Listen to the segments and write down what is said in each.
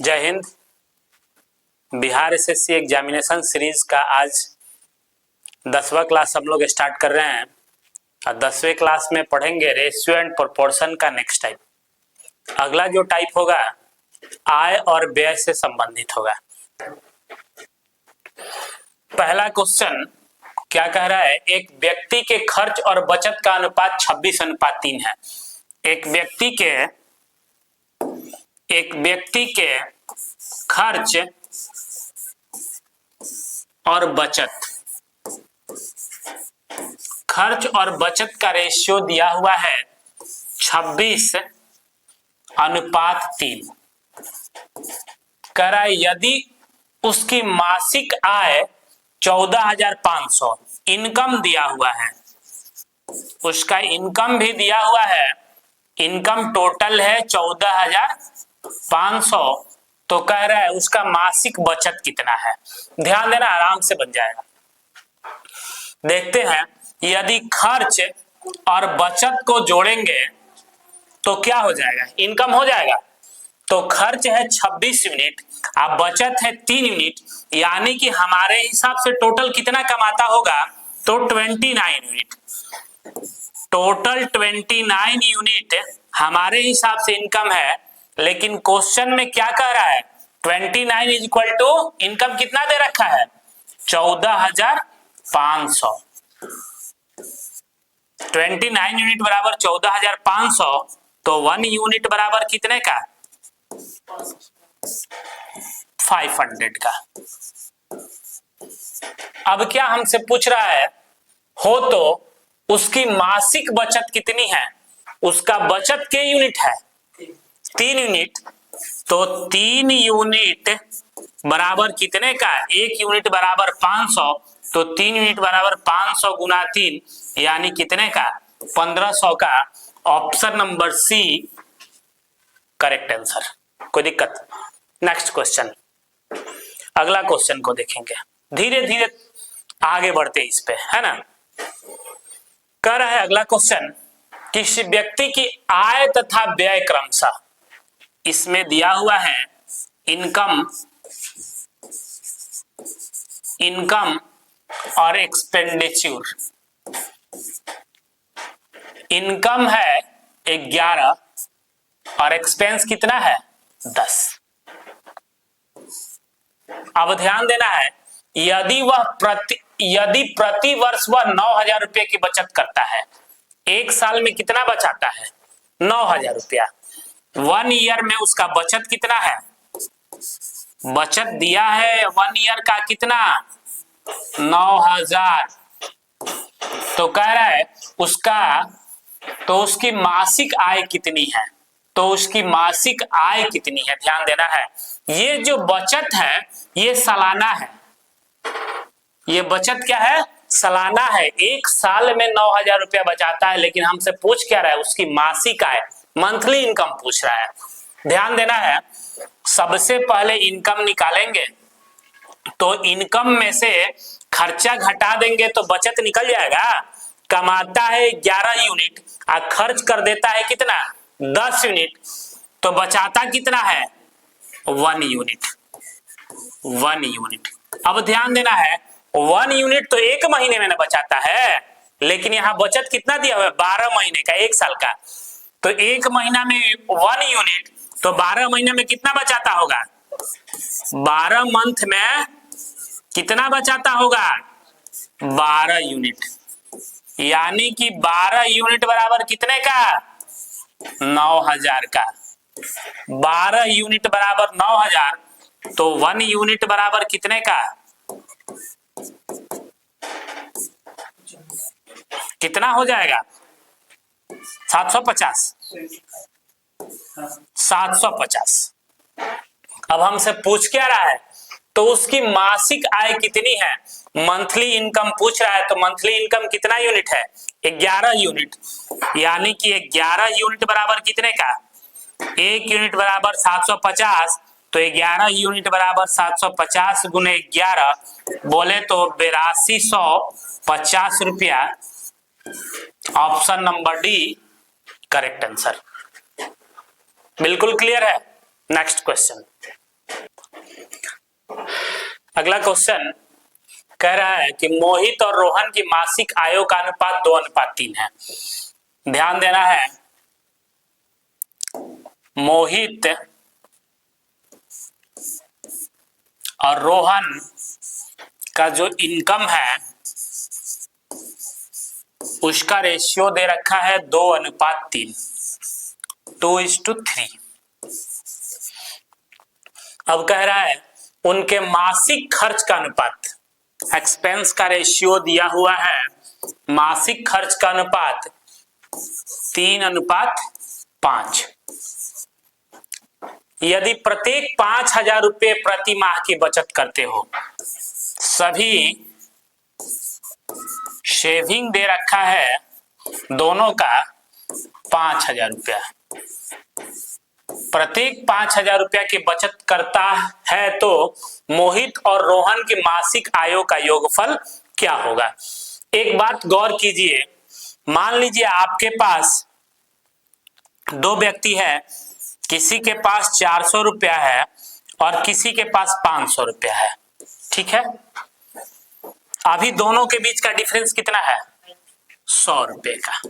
जय Hind. Bihar SSC examination series का आज 10वां क्लास हम लोग स्टार्ट कर रहे हैं और 10वें क्लास में पढ़ेंगे रेशियो एंड प्रोपोर्शन का नेक्स्ट टाइप। अगला जो टाइप होगा आय और व्यय से संबंधित होगा। पहला क्वेश्चन क्या कह रहा है, एक व्यक्ति के खर्च और बचत का अनुपात 26:3 है। एक व्यक्ति के खर्च और बचत का रेशियो दिया हुआ है 26:3। कह रहा है यदि उसकी मासिक आय 14,500 इनकम दिया हुआ है, उसका इनकम भी दिया हुआ है, इनकम टोटल है 14,500, तो कह रहा है उसका मासिक बचत कितना है। ध्यान देना, आराम से बन जाएगा। देखते हैं, यदि खर्च और बचत को जोड़ेंगे तो क्या हो जाएगा, इनकम हो जाएगा। तो खर्च है 26 यूनिट और बचत है 3 यूनिट, यानी कि हमारे हिसाब से टोटल कितना कमाता होगा, तो 29 यूनिट। टोटल 29 यूनिट हमारे हिसाब से इनकम है, लेकिन क्वेश्चन में क्या कह रहा है, 29 इज इक्वल टू इनकम कितना दे रखा है, 14,500। 29 यूनिट बराबर 14,500, तो 1 यूनिट बराबर कितने का, 500 का। अब क्या हमसे पूछ रहा है, हो तो उसकी मासिक बचत कितनी है। उसका बचत के यूनिट है, 3 यूनिट, तो 3 यूनिट बराबर कितने का, 1 यूनिट बराबर 500, तो 3 यूनिट बराबर 500 गुना 3 यानी कितने का, 1500 का। Option number C correct answer. कोई दिक्कत। नेक्स्ट क्वेश्चन, अगला क्वेश्चन को देखेंगे, धीरे धीरे आगे बढ़ते इस पे, है ना। कह रहा है अगला क्वेश्चन, किसी व्यक्ति की आय तथा व्यय क्रमशः, इसमें दिया हुआ है इनकम और एक्सपेंडिचर। इनकम है 11 और एक्सपेंस कितना है, 10। अब ध्यान देना है, यदि प्रति वर्ष वह 9,000 रुपये की बचत करता है, एक साल में कितना बचाता है, 9,000 रुपया। 1 ईयर में उसका बचत कितना है, बचत दिया है 1 ईयर का कितना, 9,000। तो कह रहा है उसकी मासिक आय कितनी है, तो उसकी मासिक आय कितनी है। ध्यान देना है, ये जो बचत है ये सालाना है, ये बचत क्या है, सालाना है। एक साल में 9,000 रुपया बचाता है, लेकिन हमसे पूछ क्या रहा है, उसकी मासिक आय, मंथली इनकम पूछ रहा है। ध्यान देना है, सबसे पहले इनकम निकालेंगे, तो इनकम में से खर्चा घटा देंगे तो बचत निकल जाएगा। कमाता है 11 यूनिट और खर्च कर देता है कितना, 10 यूनिट, तो बचाता कितना है, 1 यूनिट। 1 यूनिट। अब ध्यान देना है, 1 यूनिट तो 1 महीने में ना बचाता है, लेकिन यहाँ बचत कितना दिया हुआ है, 12 महीने का, 1 साल का। तो 1 महीना में 1 यूनिट, तो 12 महीने में कितना बचाता होगा, 12 मंथ में कितना बचाता होगा, 12 यूनिट। यानी कि 12 यूनिट बराबर कितने का, 9,000 का। 12 यूनिट बराबर 9,000, तो 1 यूनिट बराबर कितने का, कितना हो जाएगा, 750। 750। अब हमसे पूछ क्या रहा है, तो उसकी मासिक आय कितनी है, मंथली इनकम पूछ रहा है। तो मंथली इनकम कितना यूनिट है, 11 यूनिट। यानी कि 11 यूनिट बराबर कितने का, 1 यूनिट बराबर 750, तो 11 यूनिट बराबर 750 गुने 11, बोले तो 8250 रुपया। Option number D correct answer. बिल्कुल क्लियर है। नेक्स्ट क्वेश्चन, अगला क्वेश्चन कह रहा है कि मोहित और रोहन की मासिक आयों का अनुपात 2:3 है। ध्यान देना है, मोहित और रोहन का जो इनकम है उसका रेशियो दे रखा है 2:3, 2:3। अब कह रहा है उनके मासिक खर्च का अनुपात, एक्सपेंस का रेशियो दिया हुआ है, मासिक खर्च का अनुपात 3:5। यदि प्रत्येक 5,000 रुपये प्रति माह की बचत करते हो, सभी शेविंग दे रखा है दोनों का 5,000 रुपया, प्रत्येक 5,000 रुपया की बचत करता है तो मोहित और रोहन की मासिक आयों का योगफल क्या होगा। एक बात गौर कीजिए, मान लीजिए आपके पास दो व्यक्ति है, किसी के पास 400 रुपया है और किसी के पास 500 रुपया है, ठीक है। अभी दोनों के बीच का डिफरेंस कितना है, 100 रुपए का।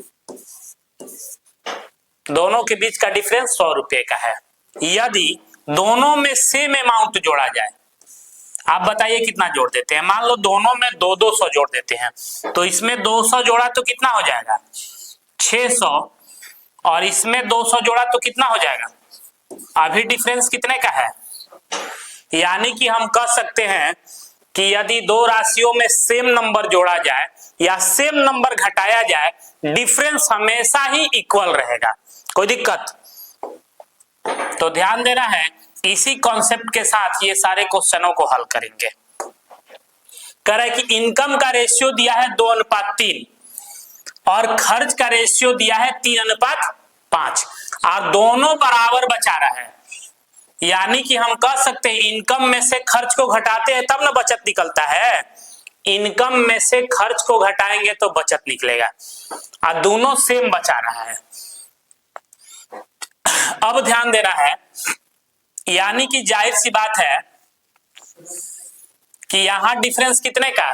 दोनों के बीच का डिफरेंस 100 रुपए का है। यदि दोनों में सेम अमाउंट जोड़ा जाए, आप बताइए कितना जोड़ देते हैं। मान लो दोनों में 200 जोड़ देते हैं, तो इसमें 200 जोड़ा तो कितना हो जाएगा, 600, और इसमें 200 जोड़ा तो कितना हो जाएगा। अभी डिफरेंस कितने का है, यानी कि हम कह सकते हैं कि यदि दो राशियों में सेम नंबर जोड़ा जाए या सेम नंबर घटाया जाए, डिफरेंस हमेशा ही इक्वल रहेगा, कोई दिक्कत। तो ध्यान देना है, इसी कॉन्सेप्ट के साथ ये सारे क्वेश्चनों को हल करेंगे। कह रहा है कि इनकम का रेशियो दिया है 2:3 और खर्च का रेशियो दिया है 3:5 और दोनों बराबर बचा रहा है, यानी कि हम कह सकते हैं इनकम में से खर्च को घटाते हैं तब ना बचत निकलता है। इनकम में से खर्च को घटाएंगे तो बचत निकलेगा, और दोनों सेम बचा रहा है। अब ध्यान देना है, यानी कि जाहिर सी बात है कि यहां डिफरेंस कितने का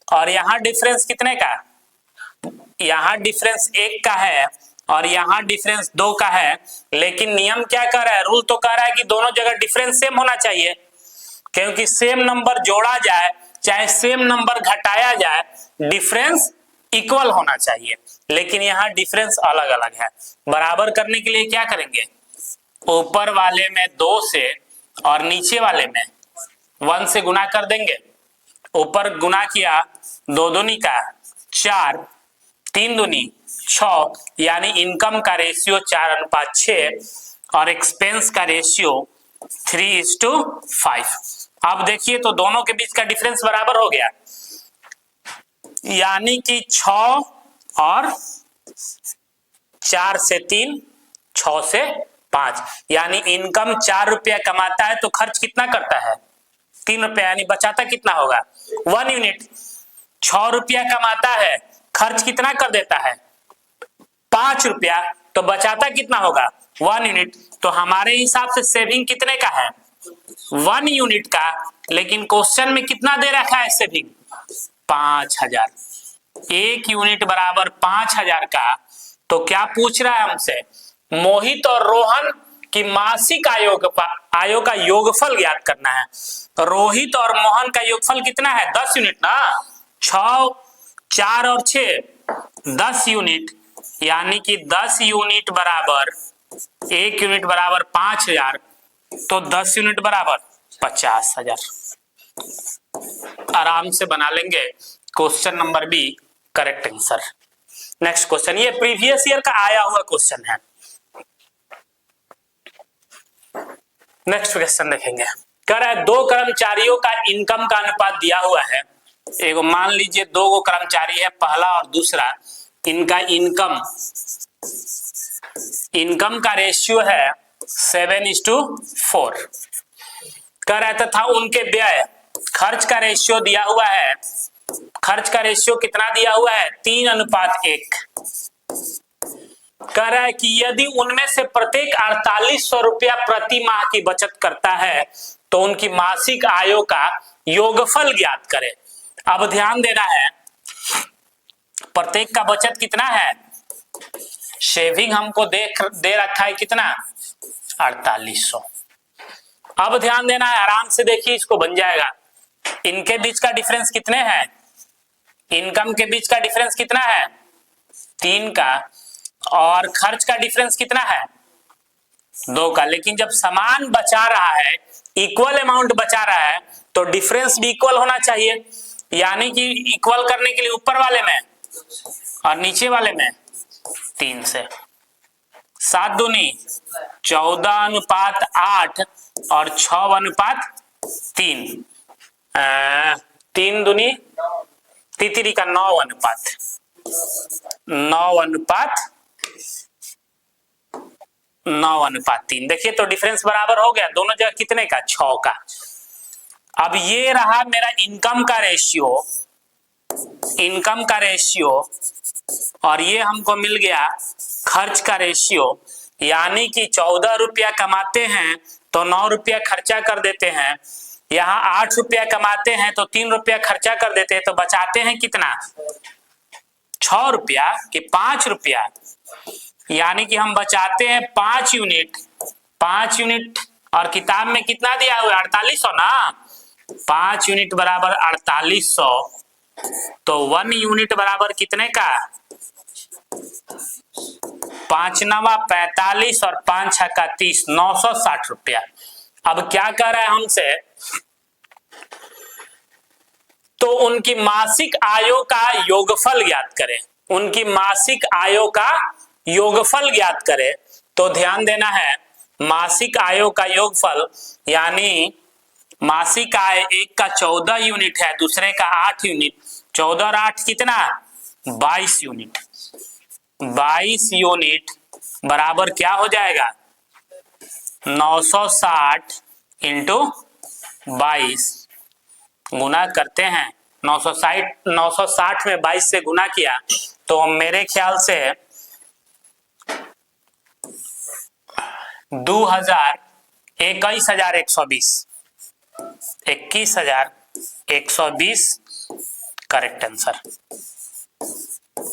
और यहां डिफरेंस कितने का, यहां डिफरेंस 1 का है और यहां डिफरेंस 2 का है। लेकिन नियम क्या कह रहा है, रूल तो कह रहा है कि दोनों जगह डिफरेंस सेम होना चाहिए, क्योंकि सेम नंबर जोड़ा जाए चाहे सेम नंबर घटाया जाए, डिफरेंस इक्वल होना चाहिए। लेकिन यहाँ डिफरेंस अलग अलग है। बराबर करने के लिए क्या करेंगे, ऊपर वाले में 2 से और नीचे वाले में 1 से गुना कर देंगे। ऊपर गुना किया 2 दूनी का 4, 3 दूनी 6, यानी इनकम का रेशियो 4:6 और एक्सपेंस का रेशियो 3:5। अब देखिए तो दोनों के बीच का डिफरेंस बराबर हो गया, यानी कि 6 और 4 से 3, 6 से 5, यानी इनकम 4 रुपया कमाता है तो खर्च कितना करता है, 3 रुपया, यानी बचाता कितना होगा, 1 यूनिट। 6 रुपया कमाता है, खर्च कितना कर देता है, 5 रुपया, तो बचाता कितना होगा, 1 यूनिट। तो हमारे हिसाब से सेविंग कितने का है, 1 यूनिट का। लेकिन क्वेश्चन में कितना दे रखा है सेविंग, 5,000। 1 यूनिट बराबर 5,000 का। तो क्या पूछ रहा है हमसे, मोहित और रोहन की मासिक आयों का योगफल ज्ञात करना है। रोहित और मोहन का योगफल कितना है, 10 यूनिट ना, 6, 4 और 6, 10 यूनिट, यानी कि 10 यूनिट बराबर 1 यूनिट बराबर 5,000, तो 10 यूनिट बराबर 50,000। आराम से बना लेंगे, question number B correct answer. Next question, ये प्रीवियस ईयर का आया हुआ क्वेश्चन है। नेक्स्ट क्वेश्चन देखेंगे, कह रहा है 2 कर्मचारियों का इनकम का अनुपात दिया हुआ है। एगो मान लीजिए 2 कर्मचारी है, पहला और दूसरा, इनका इनकम का रेशियो है 7:4। कह रहा था उनके व्यय खर्च का रेशियो दिया हुआ है, खर्च का रेशियो कितना दिया हुआ है, 3:1। कह रहा है कि यदि उनमें से प्रत्येक 4800 रुपया प्रति माह की बचत करता है तो उनकी मासिक आयों का योगफल ज्ञात करें। अब ध्यान देना है, प्रत्येक का बचत कितना है, सेविंग हमको दे रखा है कितना, 4800। अब ध्यान देना है, आराम से देखिए, इसको बन जाएगा। इनके बीच का डिफरेंस कितने हैं, इनकम के बीच का डिफरेंस कितना है, 3 का, और खर्च का डिफरेंस कितना है, 2 का। लेकिन जब समान बचा रहा है, इक्वल अमाउंट बचा रहा है, तो डिफरेंस भी इक्वल होना चाहिए। यानी कि इक्वल करने के लिए ऊपर वाले में और नीचे वाले में 3 से। 7 दूनी 14:8 और 6:3, 3 दूनी तितरी का 9:3। देखिए तो डिफरेंस बराबर हो गया, दोनों जगह कितने का, 6 का। अब ये रहा मेरा इनकम का रेशियो, और ये हमको मिल गया खर्च का रेशियो। यानी कि 14 रुपया कमाते हैं तो 9 रुपया खर्चा कर देते हैं, यहाँ 8 रुपया कमाते हैं तो 3 रुपया खर्चा कर देते हैं, तो बचाते हैं कितना, 6 रुपया कि 5 रुपया। यानी कि हम बचाते हैं 5 यूनिट, और किताब में कितना दिया हुआ है, 4800 ना, 5 यूनिट बराबर 4800, तो 1 यूनिट बराबर कितने का, 5 9 45 और 5 6 30, 960 रुपया। अब क्या कह रहा है हमसे, तो उनकी मासिक आयों का योगफल ज्ञात करें, उनकी मासिक आयों का योगफल ज्ञात करें। तो ध्यान देना है, मासिक आयों का योगफल, यानी मासिक आय एक का 14 यूनिट है, दूसरे का 8 यूनिट, 14 और 8 कितना, 22 यूनिट। 22 यूनिट बराबर क्या हो जाएगा, 960 इंटू 22, गुना करते हैं 960 में 22 से गुना किया तो मेरे ख्याल से 21,120 correct answer,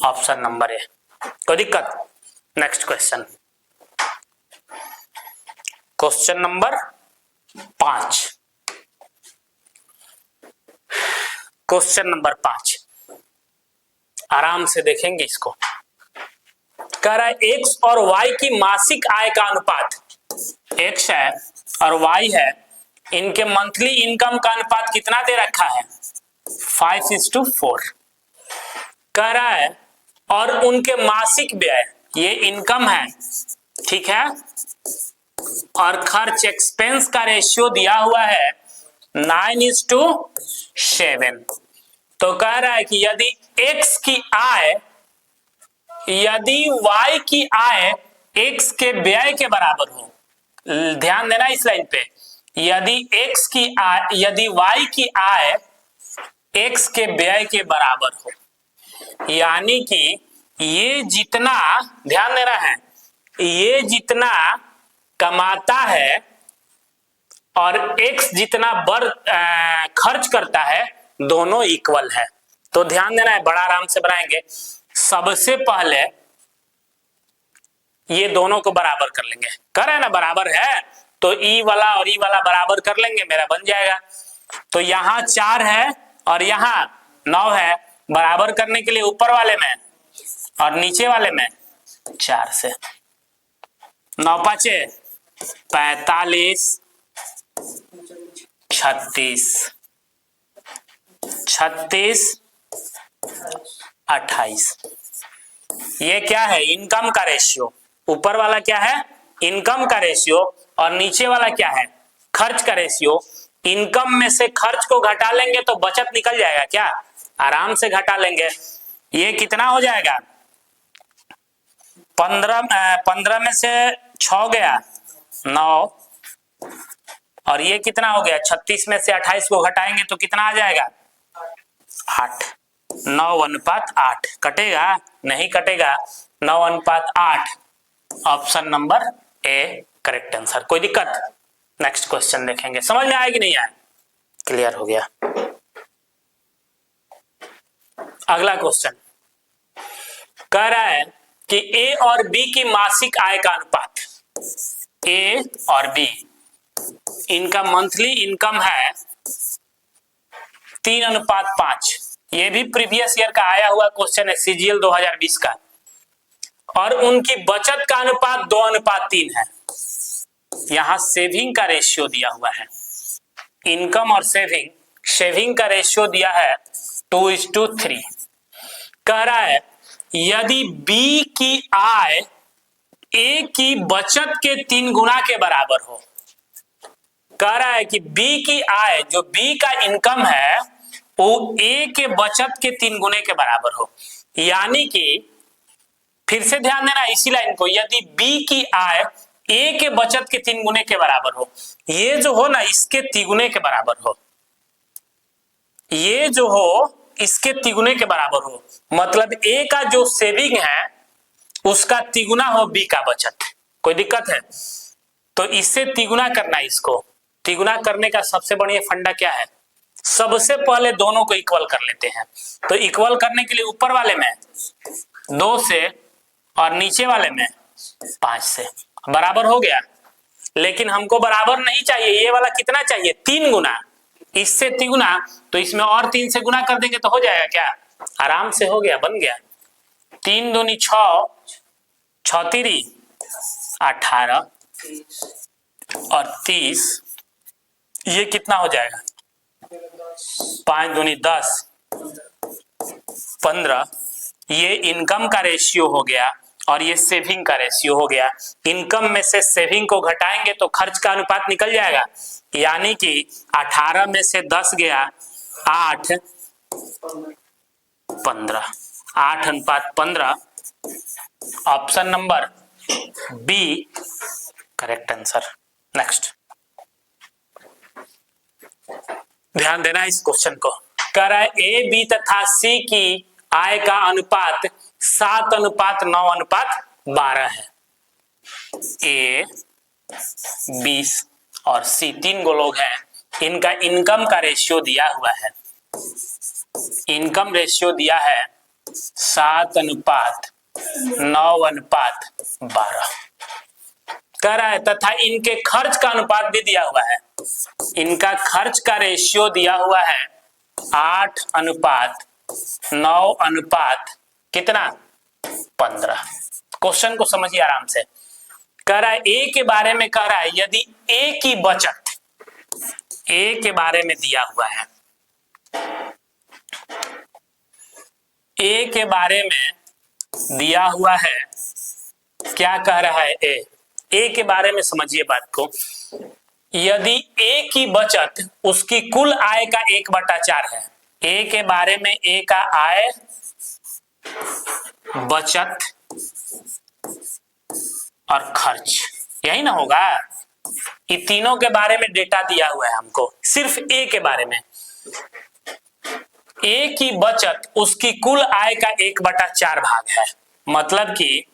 option number A. कोई दिक्कत, next question, question number 5। Question number 5 आराम से देखेंगे इसको। कह रहा है एक्स और वाई की मासिक आय का अनुपात, एक्स है और वाई है, इनके मंथली इनकम का अनुपात कितना दे रखा है, 5:4 कह रहा है, और उनके मासिक व्यय, ये इनकम है, ठीक है, और खर्च एक्सपेंस का रेशियो दिया हुआ है 9:7। तो कह रहा है कि यदि x की आय, यदि y की आय x के व्यय के बराबर हो, ध्यान देना इस लाइन पे, यदि x की आय, यदि y की आय x के व्यय के बराबर हो, यानी कि ये जितना, ध्यान देना है, ये जितना कमाता है और x जितना खर्च करता है, दोनों इक्वल है। तो ध्यान देना है, बड़ा आराम से बनाएंगे। सबसे पहले ये दोनों को बराबर कर लेंगे, कर है ना, बराबर है तो ई वाला और ई वाला बराबर कर लेंगे, मेरा बन जाएगा। तो यहाँ 4 है और यहाँ 9 है, बराबर करने के लिए ऊपर वाले में और नीचे वाले में 4 से, 9 5 45, 36, 28। ये क्या है, इनकम का रेशियो। ऊपर वाला क्या है, इनकम का रेशियो, और नीचे वाला क्या है, खर्च का रेशियो। इनकम में से खर्च को घटा लेंगे तो बचत निकल जाएगा क्या, आराम से घटा लेंगे। ये कितना हो जाएगा, 15 में से 6 गया 9, और ये कितना हो गया, 36 में से 28 को घटाएंगे तो कितना आ जाएगा, 8। 9:8 कटेगा, नहीं कटेगा, 9:8, option number A correct answer. कोई दिक्कत, नेक्स्ट क्वेश्चन देखेंगे, समझ में आया कि नहीं आया? क्लियर हो गया। अगला क्वेश्चन कह रहा है कि ए और बी की मासिक आय का अनुपात, ए और बी इनका मंथली इनकम है 3:5। ये भी प्रीवियस ईयर का आया हुआ क्वेश्चन है, सीजीएल 2020 का। और उनकी बचत का अनुपात 2:3 है। यहां सेविंग का रेशियो दिया हुआ है, इनकम और सेविंग का रेशियो दिया है 2:3। कह रहा है यदि बी की आय ए की बचत के 3 गुना के बराबर हो। कह रहा है कि बी की आय, जो बी का इनकम है, वो ए के बचत के 3 गुने के बराबर हो। यानी कि फिर से ध्यान देना इसी लाइन को, यदि बी की आय ए के बचत के 3 गुने के बराबर हो, ये जो हो ना इसके तिगुने के बराबर हो, ये जो हो इसके तिगुने के बराबर हो, मतलब ए का जो सेविंग है उसका तिगुना हो बी का बचत। कोई दिक्कत है? तो इससे तिगुना करना, इसको तिगुना करने का सबसे बढ़िया फंडा क्या है? सबसे पहले दोनों को इक्वल कर लेते हैं। तो इक्वल करने के लिए ऊपर वाले में 2 से और नीचे वाले में 5 से बराबर हो गया। लेकिन हमको बराबर नहीं चाहिए, ये वाला कितना चाहिए? 3 गुना। इससे तिगुना, तो इसमें और 3 से गुना कर देंगे तो हो जाएगा क्या? आराम से हो गया, बन गया। 3 दूनी 6, 6 तिरी 18 और 30, ये कितना हो जाएगा? 5 दूनी 10, 15। ये इनकम का रेशियो हो गया और ये सेविंग का रेशियो हो गया। इनकम में से सेविंग को घटाएंगे तो खर्च का अनुपात निकल जाएगा। यानी कि 18 में से 10 गया 8, 15, 8:15। Option number B correct answer. Next ध्यान देना इस क्वेश्चन को। कह रहा है ए बी तथा सी की आय का अनुपात 7:9:12 है। ए, बी और सी 3 गो लोग हैं, इनका इनकम का रेशियो दिया हुआ है। इनकम रेशियो दिया है 7:9:12। कह रहा है तथा इनके खर्च का अनुपात भी दिया हुआ है। इनका खर्च का रेशियो दिया हुआ है 8:9 कितना? 15। क्वेश्चन को समझिए आराम से। कह रहा है ए के बारे में, कह रहा है यदि ए की बचत, ए के बारे में दिया हुआ है, ए के बारे में दिया हुआ है, क्या कह रहा है? ए के बारे में समझिए बात को। यदि ए की बचत उसकी कुल आय का 1/4 है। ए के बारे में ए का आय, बचत और खर्च, यही ना होगा? ये तीनों के बारे में डेटा दिया हुआ है हमको, सिर्फ ए के बारे में। ए की बचत उसकी कुल आय का 1/4 भाग है। मतलब कि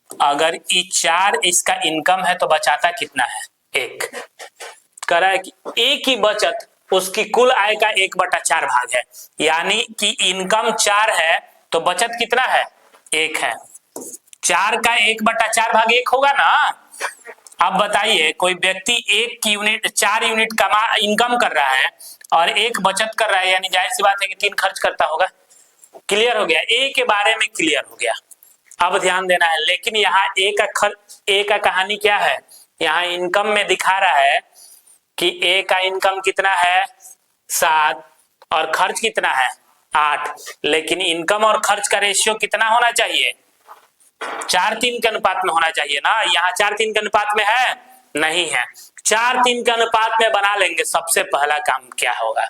अगर ये 4 इसका इनकम है तो बचाता कितना है? 1। कह रहा है कि ए की बचत उसकी कुल आय का 1/4 भाग है। यानी कि इनकम 4 है तो बचत कितना है? 1 है। 4 का 1/4 भाग 1 होगा ना। अब बताइए, कोई व्यक्ति 4 यूनिट कमा इनकम कर रहा है और 1 बचत कर रहा है, यानी जाहिर सी बात है कि 3 खर्च करता होगा। क्लियर हो गया? ए के बारे में क्लियर हो गया। अब ध्यान देना है, लेकिन यहाँ ए का कहानी क्या है? यहाँ इनकम में दिखा रहा है कि ए का इनकम कितना है? 7 और खर्च कितना है? 8। लेकिन इनकम और खर्च का रेशियो कितना होना चाहिए? 4:3 के अनुपात में होना चाहिए ना। यहाँ 4:3 के अनुपात में है? नहीं है। 4:3 के अनुपात में बना लेंगे। सबसे पहला काम क्या होगा?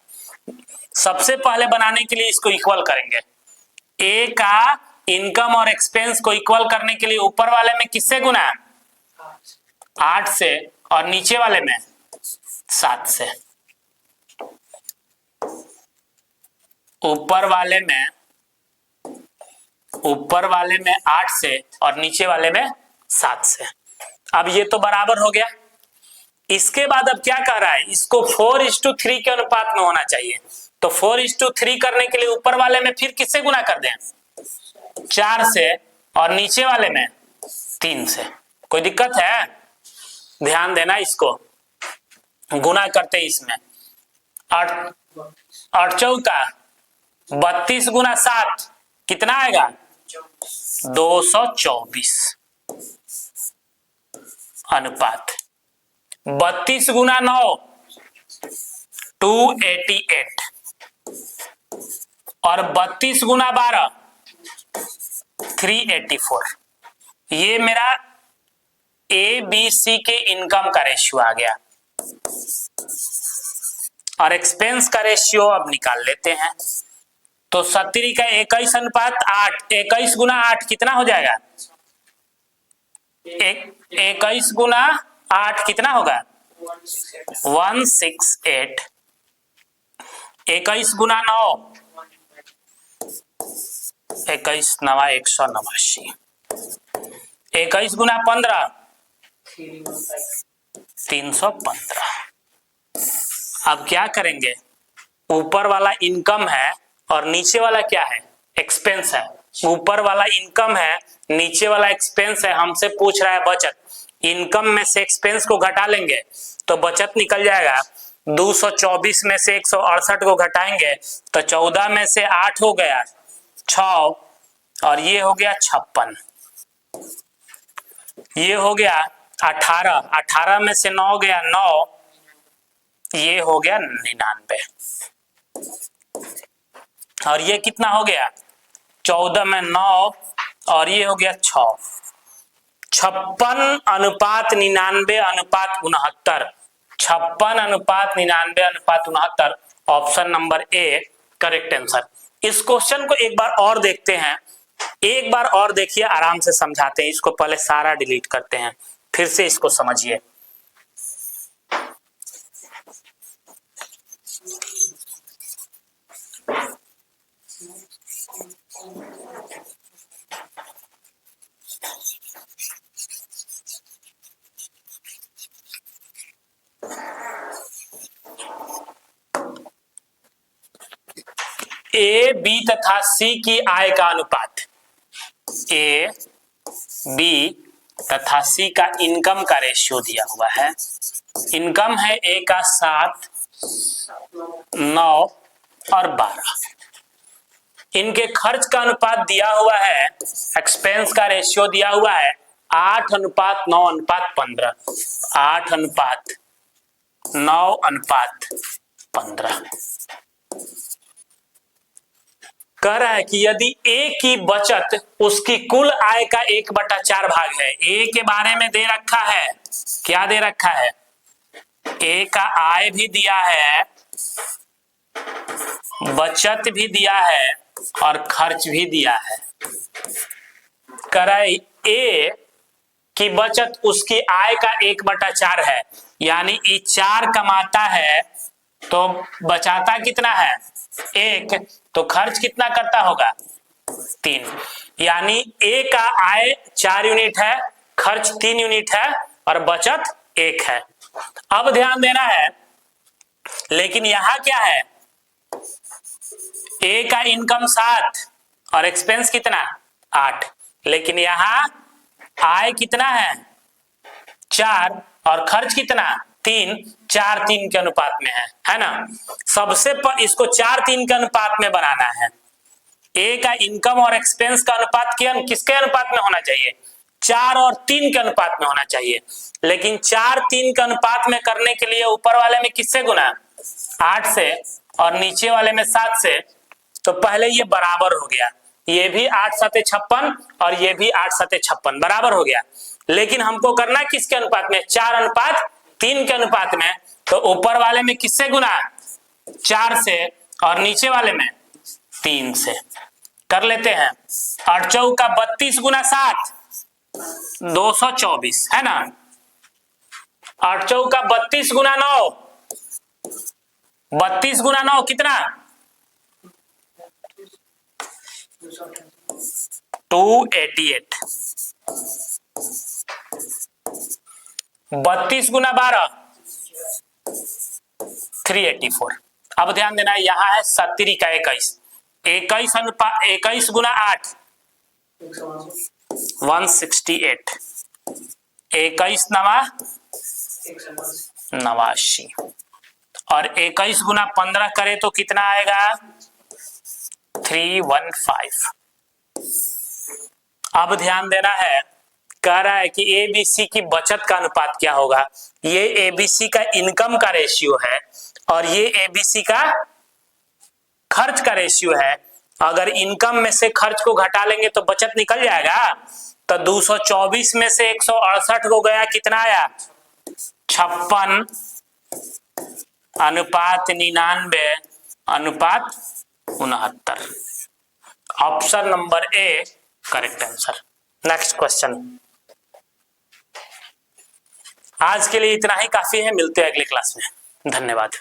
सबसे पहले बनाने के लिए इसको इक्वल करेंगे। ए का इनकम और एक्सपेंस को इक्वल करने के लिए ऊपर वाले में किससे गुना? 8 से, और नीचे वाले में 7 से। ऊपर वाले में 8 से और नीचे वाले में 7 से। अब ये तो बराबर हो गया। इसके बाद अब क्या कह रहा है, इसको 4:3 के अनुपात में होना चाहिए। तो 4:3 करने के लिए ऊपर वाले में फिर किससे गुना कर दें, 4 से, और नीचे वाले में 3 से। कोई दिक्कत है, ध्यान देना, इसको गुना करते इसमें। 8 चौका 32 गुना 7 कितना आएगा, 224 अनुपात। 32 गुना 9 288 और 32 गुना 12 384। ये मेरा ए बी सी के इनकम का रेशियो आ गया। और एक्सपेंस का रेशियो अब निकाल लेते हैं। तो 70 का 21 अनुपात 8, 21 गुना 8 कितना हो जाएगा, 21 गुना 8 कितना होगा, 168। 21 गुना 9 21 नवा 189। 21 गुना 15 315। अब क्या करेंगे, ऊपर वाला इनकम है और नीचे वाला क्या है, एक्सपेंस है। ऊपर वाला इनकम है, नीचे वाला एक्सपेंस है। हमसे पूछ रहा है बचत। इनकम में से एक्सपेंस को घटा लेंगे तो बचत निकल जाएगा। 224 में से 168 को घटाएंगे तो 14 में से 8 हो गया 6 और ये हो गया 56। ये हो गया 18, 18 में से 9 गया 9, ये हो गया 99। और ये कितना हो गया, 14 में 9 और ये हो गया 6। 56 अनुपात 99 अनुपात 69। 56 अनुपात 99 अनुपात 69, option number A correct answer. इस क्वेश्चन को एक बार और देखते हैं, एक बार और देखिए, आराम से समझाते हैं। इसको पहले सारा डिलीट करते हैं, फिर से इसको समझिए। ए बी तथा सी की आय का अनुपात, ए बी तथा सी का इनकम का रेशियो दिया हुआ है। इनकम है ए का 7, 9 और 12। इनके खर्च का अनुपात दिया हुआ है, एक्सपेंस का रेशियो दिया हुआ है 8:9:15। 8:9:15 कह रहा है कि यदि ए की बचत उसकी कुल आय का 1/4 भाग है। ए के बारे में दे रखा है, क्या दे रखा है, ए का आय भी दिया है, बचत भी दिया है और खर्च भी दिया है। कह रहा है ए की बचत उसकी आय का 1/4 है, यानी ये 4 कमाता है तो बचाता कितना है, 1, तो खर्च कितना करता होगा, 3। यानी ए का आय 4 यूनिट है, खर्च 3 यूनिट है और बचत 1 है। अब ध्यान देना है, लेकिन यहां क्या है, ए का इनकम 7 और एक्सपेंस कितना 8, लेकिन यहां आय कितना है 4 और खर्च कितना 3, 4:3 के अनुपात में है ना। सबसे पर इसको 4:3 के अनुपात में बनाना है। ए का इनकम और एक्सपेंस का अनुपात किसके अनुपात में होना चाहिए, 4 और 3 के अनुपात में होना चाहिए। लेकिन 4:3 के अनुपात में करने के लिए ऊपर वाले में किससे गुना, 8 से, और नीचे वाले में 7 से। तो पहले ये बराबर हो गया, ये भी 8 7 56 और ये भी 8 7 56 बराबर हो गया। लेकिन हमको करना किसके अनुपात में, 4:3 के अनुपात में। तो ऊपर वाले में किससे गुना, 4 से, और नीचे वाले में 3 से। कर लेते हैं। 8 चौका 32 गुना 7 224 है ना। 8 चौका 32 गुना 9, 32 गुना 9 कितना, 288। 32 गुना 12 384। अब ध्यान देना है, यहाँ है 70 का 21, 21 अनुपात 21 गुना 8 168, 21 नवा 89, और 21 गुना 15 करे तो कितना आएगा 315। अब ध्यान देना है, कह रहा है कि एबीसी की बचत का अनुपात क्या होगा। ये एबीसी का इनकम का रेशियो है और ये एबीसी का खर्च का रेशियो है। अगर इनकम में से खर्च को घटा लेंगे तो बचत निकल जाएगा। तो 224 में से 168 को गया, कितना आया 56 अनुपात 99 अनुपात 69। Option number A correct answer. Next question. आज के लिए इतना ही काफी है, मिलते हैं अगली क्लास में। धन्यवाद।